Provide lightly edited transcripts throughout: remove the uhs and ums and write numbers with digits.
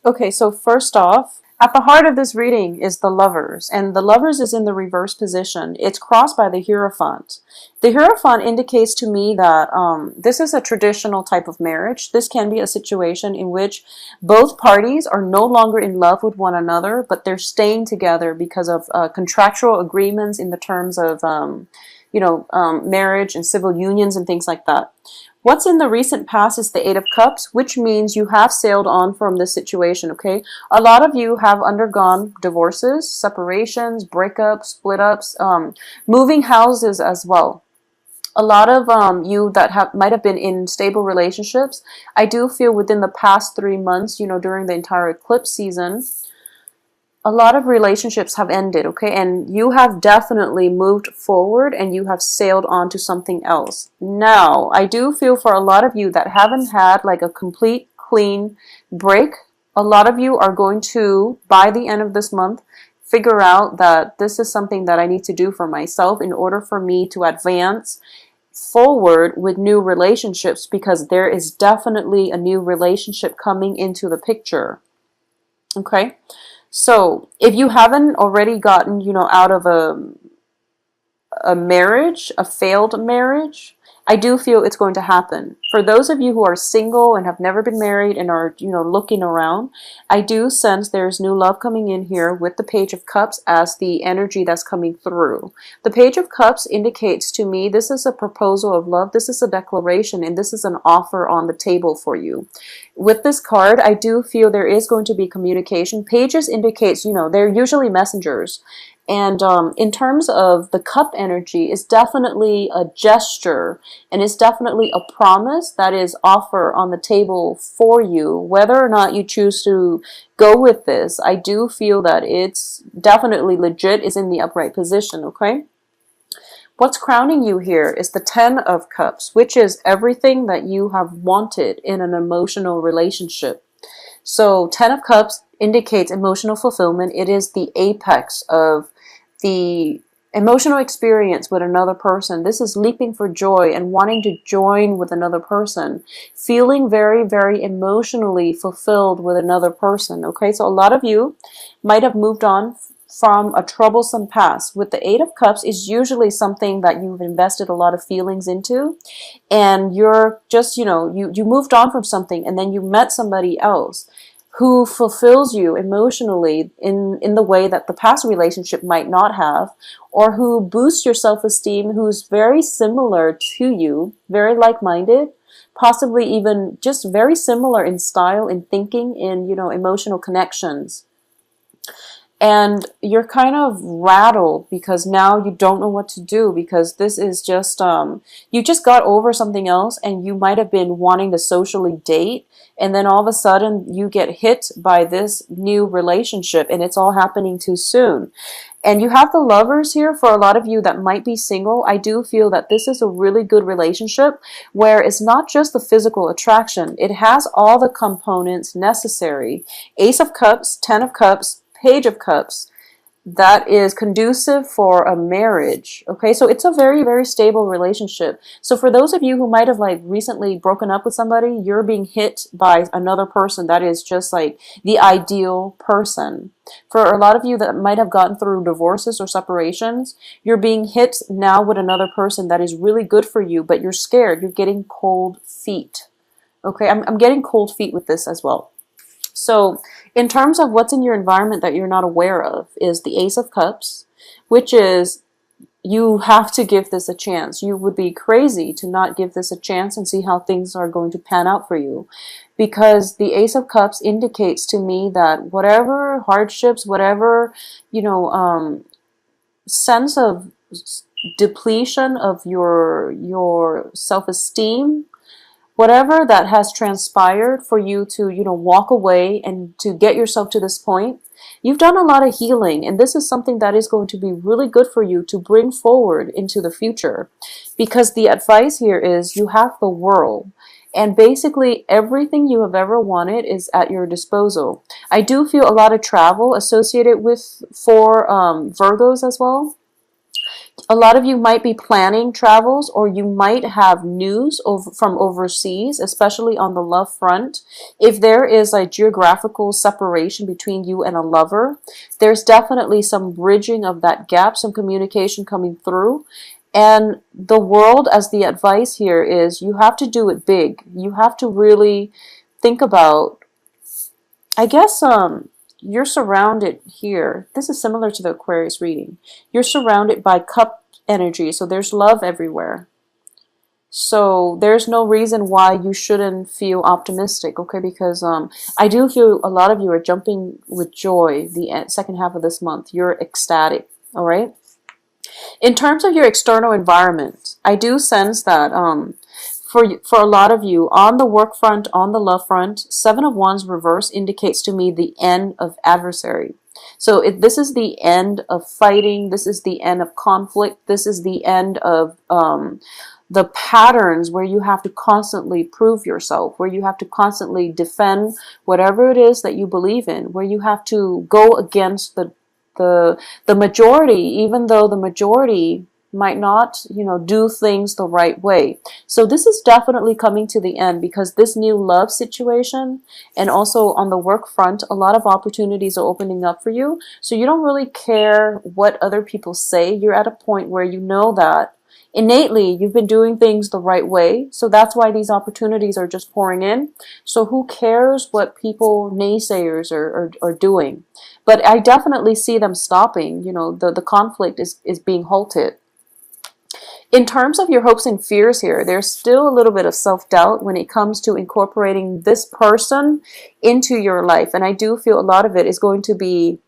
Okay, so first off, at the heart of this reading is the Lovers, and the Lovers is in the reverse position. It's crossed by the Hierophant. The Hierophant indicates to me that this is a traditional type of marriage. This can be a situation in which both parties are no longer in love with one another, but they're staying together because of contractual agreements in the terms of, marriage and civil unions and things like that. What's in the recent past is the Eight of Cups, which means you have sailed on from this situation, okay? A lot of you have undergone divorces, separations, breakups, split ups, moving houses as well. A lot of you that might have been in stable relationships, I do feel within the past 3 months, during the entire eclipse season, a lot of relationships have ended, okay? And you have definitely moved forward and you have sailed on to something else. Now, I do feel for a lot of you that haven't had like a complete clean break, a lot of you are going to, by the end of this month, figure out that this is something that I need to do for myself in order for me to advance forward with new relationships, because there is definitely a new relationship coming into the picture. Okay? So if you haven't already gotten, out of a marriage, a failed marriage, I do feel it's going to happen. For those of you who are single and have never been married and are, looking around, I do sense there's new love coming in here with the Page of Cups as the energy that's coming through. The Page of Cups indicates to me this is a proposal of love, this is a declaration, and this is an offer on the table for you. With this card, I do feel there is going to be communication. Pages indicates, they're usually messengers. And in terms of the cup energy, it's definitely a gesture and it's definitely a promise that is offer on the table for you. Whether or not you choose to go with this, I do feel that it's definitely legit, is in the upright position, okay? What's crowning you here is the Ten of Cups, which is everything that you have wanted in an emotional relationship. So Ten of Cups indicates emotional fulfillment. It is the apex of the emotional experience with another person. This is leaping for joy and wanting to join with another person, feeling very, very emotionally fulfilled with another person. Okay, so a lot of you might have moved on from a troublesome past. With the Eight of Cups is usually something that you've invested a lot of feelings into, and you're just, you moved on from something and then you met somebody else who fulfills you emotionally in the way that the past relationship might not have, or who boosts your self-esteem, who's very similar to you, very like-minded, possibly even just very similar in style, in thinking, in, emotional connections. And you're kind of rattled because now you don't know what to do, because this is just, you just got over something else and you might have been wanting to socially date. And then all of a sudden you get hit by this new relationship and it's all happening too soon. And you have the Lovers here. For a lot of you that might be single, I do feel that this is a really good relationship where it's not just the physical attraction. It has all the components necessary. Ace of Cups, Ten of Cups, Page of Cups, that is conducive for a marriage. Okay, so it's a very, very stable relationship. So for those of you who might have like recently broken up with somebody, you're being hit by another person that is just like the ideal person. For a lot of you that might have gotten through divorces or separations, you're being hit now with another person that is really good for you, but you're scared. You're getting cold feet. Okay, I'm getting cold feet with this as well. So in terms of what's in your environment that you're not aware of is the Ace of Cups, which is you have to give this a chance. You would be crazy to not give this a chance and see how things are going to pan out for you. Because the Ace of Cups indicates to me that whatever hardships, whatever, sense of depletion of your self-esteem, whatever that has transpired for you to, walk away and to get yourself to this point, you've done a lot of healing. And this is something that is going to be really good for you to bring forward into the future. Because the advice here is you have the world. And basically everything you have ever wanted is at your disposal. I do feel a lot of travel associated with for Virgos as well. A lot of you might be planning travels, or you might have news from overseas, especially on the love front. If there is a geographical separation between you and a lover, there's definitely some bridging of that gap, some communication coming through. And the world, as the advice here is, you have to do it big. You have to really think about, I guess, you're surrounded here. This is similar to the Aquarius reading. You're surrounded by cup energy, so there's love everywhere. So there's no reason why you shouldn't feel optimistic, okay? Because I do feel a lot of you are jumping with joy the second half of this month. You're ecstatic, all right? In terms of your external environment, I do sense that for a lot of you, on the work front, on the love front, Seven of Wands reverse indicates to me the end of adversary. So this is the end of fighting. This is the end of conflict. This is the end of the patterns where you have to constantly prove yourself, where you have to constantly defend whatever it is that you believe in, where you have to go against the majority, even though the majority might not, do things the right way. So this is definitely coming to the end, because this new love situation, and also on the work front, a lot of opportunities are opening up for you. So you don't really care what other people say. You're at a point where you know that innately you've been doing things the right way. So that's why these opportunities are just pouring in. So who cares what people, naysayers, are doing? But I definitely see them stopping. The conflict is being halted. In terms of your hopes and fears here, there's still a little bit of self-doubt when it comes to incorporating this person into your life. And I do feel a lot of it is going to be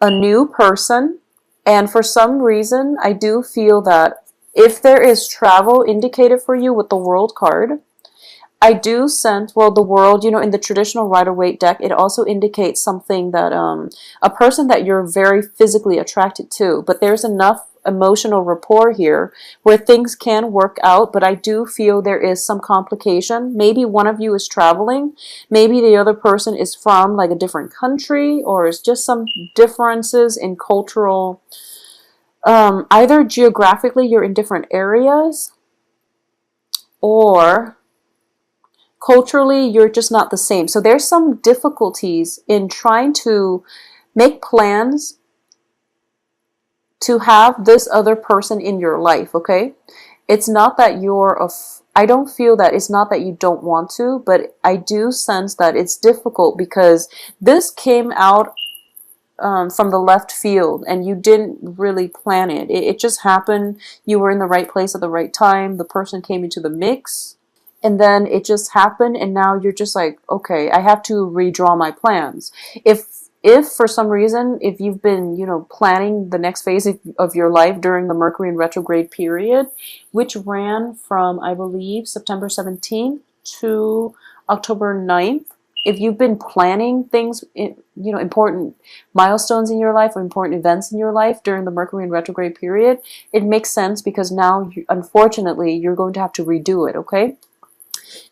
a new person. And for some reason, I do feel that if there is travel indicated for you with the World card, I do sense, well, the World, in the traditional Rider-Waite deck, it also indicates something that a person that you're very physically attracted to. But there's enough emotional rapport here where things can work out, but I do feel there is some complication. Maybe one of you is traveling, maybe the other person is from like a different country, or it's just some differences in cultural, either geographically you're in different areas, or culturally you're just not the same. So there's some difficulties in trying to make plans to have this other person in your life, okay? It's not that I don't feel that it's not that you don't want to, but I do sense that it's difficult because this came out from the left field and you didn't really plan it. It just happened. You were in the right place at the right time. The person came into the mix, and then it just happened, and now you're just like, okay, I have to redraw my plans. If for some reason, if you've been, planning the next phase of your life during the Mercury in retrograde period, which ran from, I believe, September 17th to October 9th, if you've been planning things, important milestones in your life or important events in your life during the Mercury in retrograde period, it makes sense, because now, unfortunately, you're going to have to redo it, okay?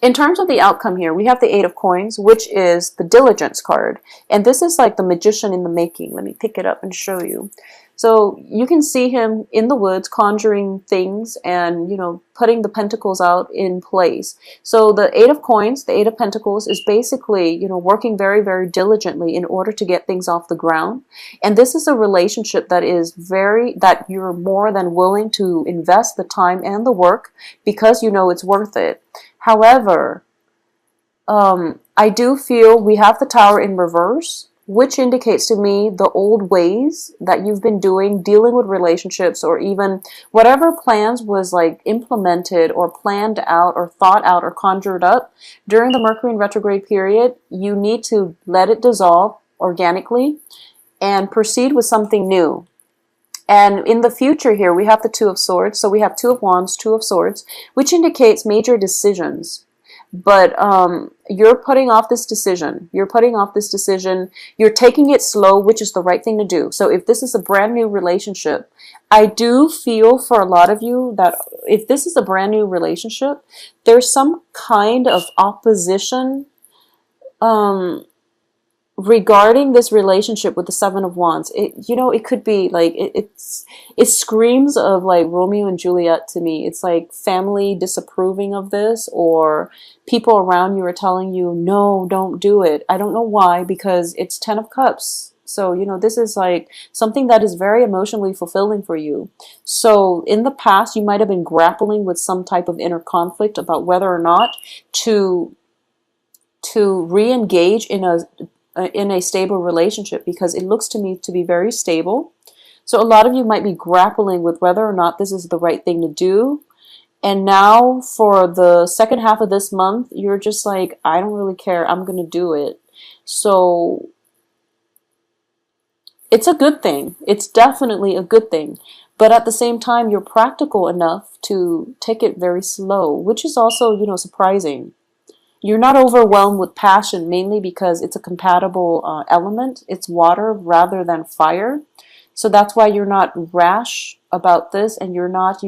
In terms of the outcome here, we have the Eight of Coins, which is the Diligence card. And this is like the magician in the making. Let me pick it up and show you. So you can see him in the woods conjuring things and, putting the pentacles out in place. So the Eight of Coins, the Eight of Pentacles, is basically, working very, very diligently in order to get things off the ground. And this is a relationship that that you're more than willing to invest the time and the work, because it's worth it. However, I do feel we have the Tower in reverse, which indicates to me the old ways that you've been dealing with relationships, or even whatever plans was like implemented or planned out or thought out or conjured up during the Mercury in retrograde period. You need to let it dissolve organically and proceed with something new. And in the future here, we have the Two of Swords. So we have Two of Wands, Two of Swords, which indicates major decisions. But you're putting off this decision. You're putting off this decision. You're taking it slow, which is the right thing to do. So if this is a brand new relationship, I do feel for a lot of you that if this is a brand new relationship, there's some kind of opposition regarding this relationship with the Seven of Wands, it could be like it screams of like Romeo and Juliet to me. It's like family disapproving of this, or people around you are telling you, no, don't do it. I don't know why, because it's Ten of Cups. So, this is like something that is very emotionally fulfilling for you. So, in the past, you might have been grappling with some type of inner conflict about whether or not to re-engage in a stable relationship, because it looks to me to be very stable. So a lot of you might be grappling with whether or not this is the right thing to do. And now for the second half of this month, you're just like, I don't really care. I'm going to do it. So it's a good thing. It's definitely a good thing. But at the same time, you're practical enough to take it very slow, which is also, surprising. You're not overwhelmed with passion, mainly because it's a compatible element. It's water rather than fire. So that's why you're not rash about this, and you're not,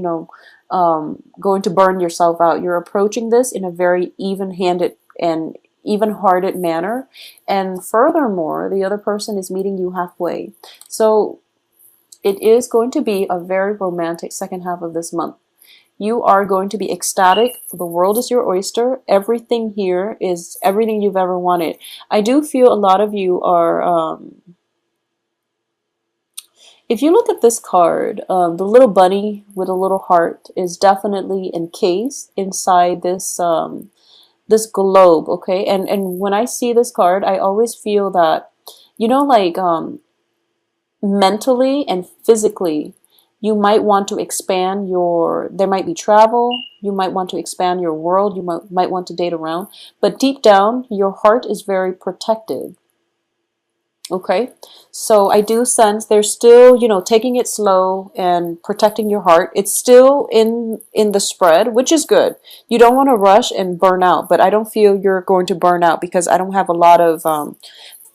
going to burn yourself out. You're approaching this in a very even-handed and even-hearted manner. And furthermore, the other person is meeting you halfway. So it is going to be a very romantic second half of this month. You are going to be ecstatic. The world is your oyster. Everything here is everything you've ever wanted. I do feel a lot of you are, if you look at this card, the little bunny with a little heart is definitely encased inside this globe, okay? And when I see this card, I always feel that, like mentally and physically, you might want to expand there might be travel, you might want to expand your world, you might want to date around, but deep down, your heart is very protective. Okay, so I do sense there's still, taking it slow and protecting your heart. It's still in the spread, which is good. You don't want to rush and burn out, but I don't feel you're going to burn out, because I don't have a lot of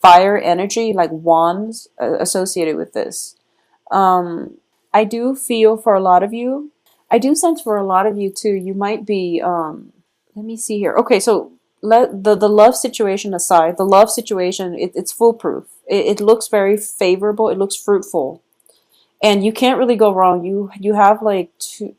fire energy, like wands, associated with this. I do feel for a lot of you, I do sense for a lot of you too, you might be, let me see here. Okay, so let the love situation aside, the love situation, it's foolproof. It looks very favorable. It looks fruitful. And you can't really go wrong. You have like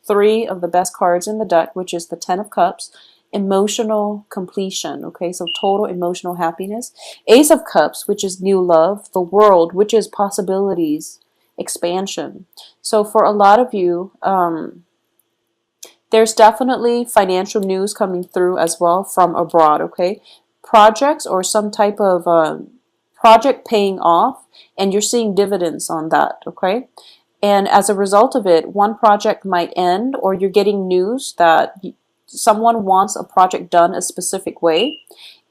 three of the best cards in the deck, which is the Ten of Cups, emotional completion. Okay, so total emotional happiness. Ace of Cups, which is new love. The World, which is possibilities, expansion. So for a lot of you, there's definitely financial news coming through as well from abroad, okay? Projects or some type of project paying off, and you're seeing dividends on that, okay? And as a result of it, one project might end, or you're getting news that someone wants a project done a specific way,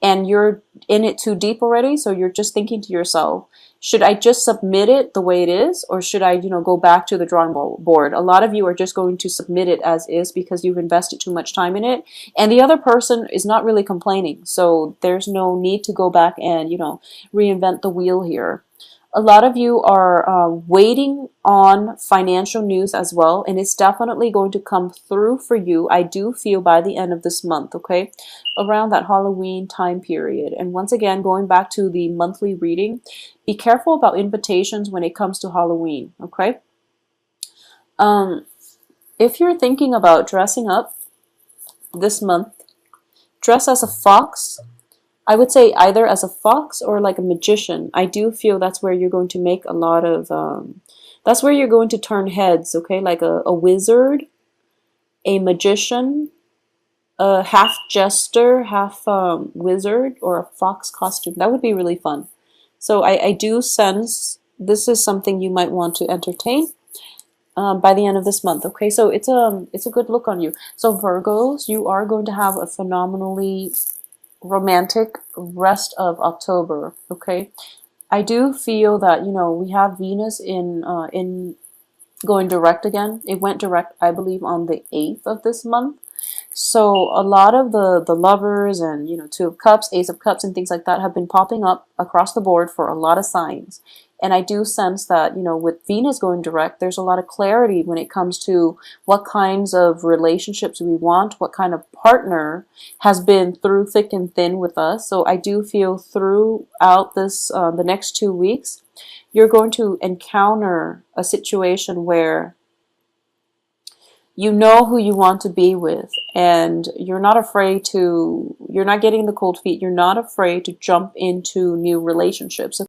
and you're in it too deep already, so you're just thinking to yourself, should I just submit it the way it is, or should I, go back to the drawing board? A lot of you are just going to submit it as is because you've invested too much time in it, and the other person is not really complaining, so there's no need to go back and, reinvent the wheel here. A lot of you are waiting on financial news as well, and it's definitely going to come through for you, I do feel, by the end of this month, okay? Around that Halloween time period. And once again, going back to the monthly reading, be careful about invitations when it comes to Halloween, okay? If you're thinking about dressing up this month, dress as a fox. I would say either as a fox or like a magician. I do feel that's where you're going to make a lot of, that's where you're going to turn heads, okay? Like a wizard, a magician, a half jester, half wizard, or a fox costume. That would be really fun. So I do sense this is something you might want to entertain by the end of this month, okay? So it's a good look on you. So Virgos, you are going to have a phenomenally romantic rest of October, okay? I do feel that, we have Venus in going direct again. It went direct, I believe, on the 8th of this month. So a lot of the lovers and, Two of Cups, Ace of Cups, and things like that have been popping up across the board for a lot of signs. And I do sense that, you know, with Venus going direct, there's a lot of clarity when it comes to what kinds of relationships we want, what kind of partner has been through thick and thin with us. So I do feel throughout this, the next 2 weeks, you're going to encounter a situation where you know who you want to be with, and you're not afraid to, you're not getting the cold feet, you're not afraid to jump into new relationships.